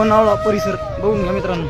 लोणावळा परिसर बघून घ्या मित्रांनो.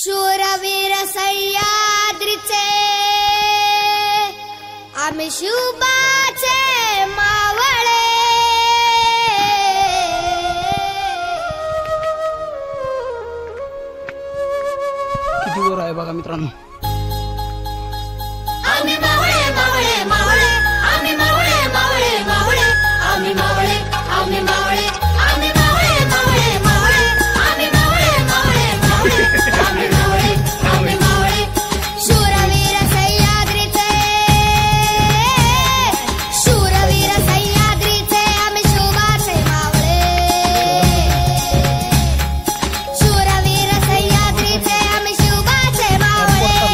शूरवीर सह्याद्रीचे आम्ही शुभाचे मावळे. किती वर आहे बघा मित्रांनो. आम्ही मावळे मावळे मावळे आम्ही मावळे मावळे मावळे आम्ही मावळे आम्ही मावळे आम्ही मावळे मावळे मावळे आम्ही मावळे मावळे मावळे आम्ही मावळे आम्ही मावळे. शूरवीर सह्याद्रीचे शूरवीर सह्याद्रीचे आम्ही शुभाचे मावळे. शूरवीर सह्याद्रीचे आम्ही शुभाचे मावळे.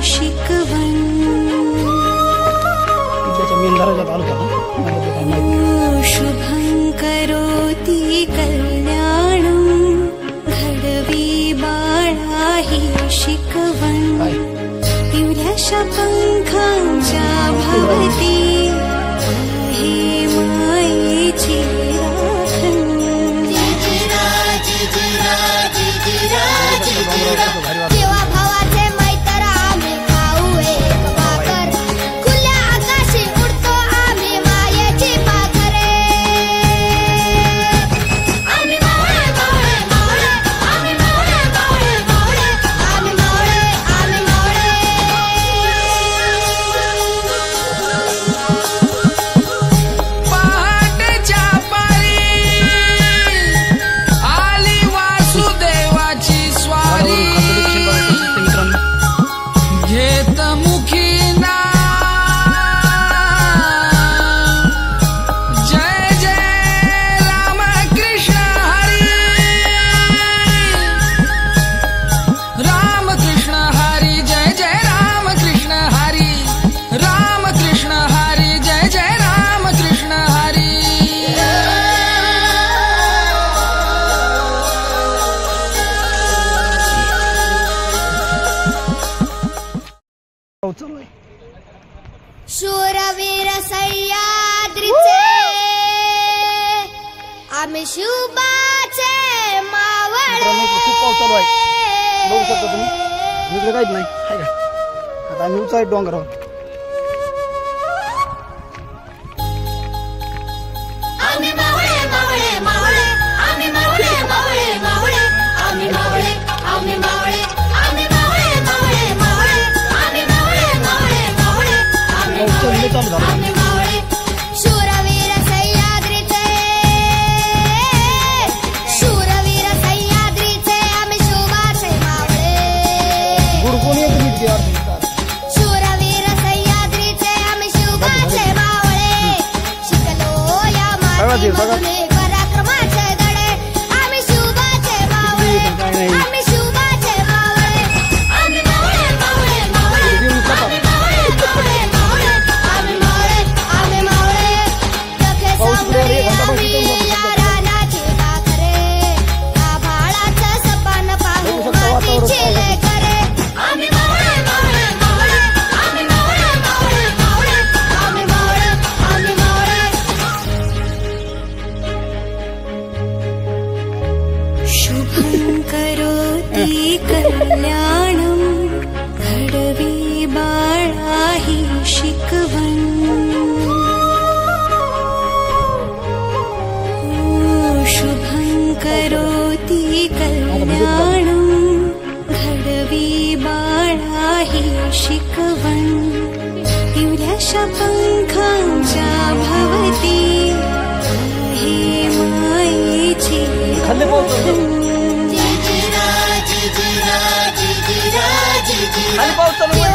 शिकवण त्याच्या मेन दरवाजात आलो होता मला ते काय माहिती. शुभं करोति कल्याणं घडवी बाळा ही शिकवण काय पिवळ्याशा पंखांच्या भवती आहे मायेची राखण. देवा भावाचे मैत्र आम्ही खाऊ एक भाकर खुल्या आकाशी उडतो आम्ही मायेची पाखरे. आम्ही मावळे मावळे मावळे आम्ही मावळे मावळे मावळे आम्ही मावळे आम्ही मावळे. पहाटेच्या पारी आली वासुदेवाची स्वारी मित्रांनो घेत मुखी जय जय राम कृष्ण हरी राम कृष्ण हरी जय जय राम कृष्ण हरी राम कृष्ण हरी जय जय राम कृष्ण हरी. पाऊस चालू आहे. शूरवीर सह्याद्रीचे आम्ही शुभाचे मावळे. मित्रांनो खूप पाऊस चालू आहे बघू शकता तुम्ही. इकडे काहीच नाही आहे का. आता आम्ही उंचाई डोंगरावर. आम्ही मावळे मावळे मावळे आम्ही मावळे मावळे मावळे आम्ही मावळे आम्ही मावळे आम्ही मावळे मावळे मावळे आम्ही मावळे मावळे मावळे आम्ही पाऊस मावळे चालू झाला. आम्ही मावळे. शूरवीर सह्याद्रीचे शूरवीर सह्याद्रीचे आम्ही शुभाचे मावळे. गुड कोणी येतो मीठ घे अर्धी. शूरवीर सह्याद्रीचे आम्ही शुभाचे मावळे. शिकलो या मातीमधून पराक्रमाचे धडे आम्ही शुभाचे मावळे आम्ही शुभाचे मावळे. आम्ही मावळे मावळे मावळे आम्ही मावळे मावळे मावळे आम्ही मावळे आम्ही मावळे. डोके सांभाळी आम्ही या रानाची पाखरे आभाळाचं सपान पाहू मातीची लेकरे. आम्ही मावळे मावळे मावळे आम्ही मावळे मावळे मावळे आम्ही मावळे आम्ही मावळे. शुभं करोति कल्याणं घडवी बाळा ही शिकवण शुभं करोति कल्याणं घडवी बाळा ही शिकवण पिवळ्याशा पंखांच्या भवती आहे मायेची खाली पाऊस चालू आहे. खाली पाऊस चालू आहे.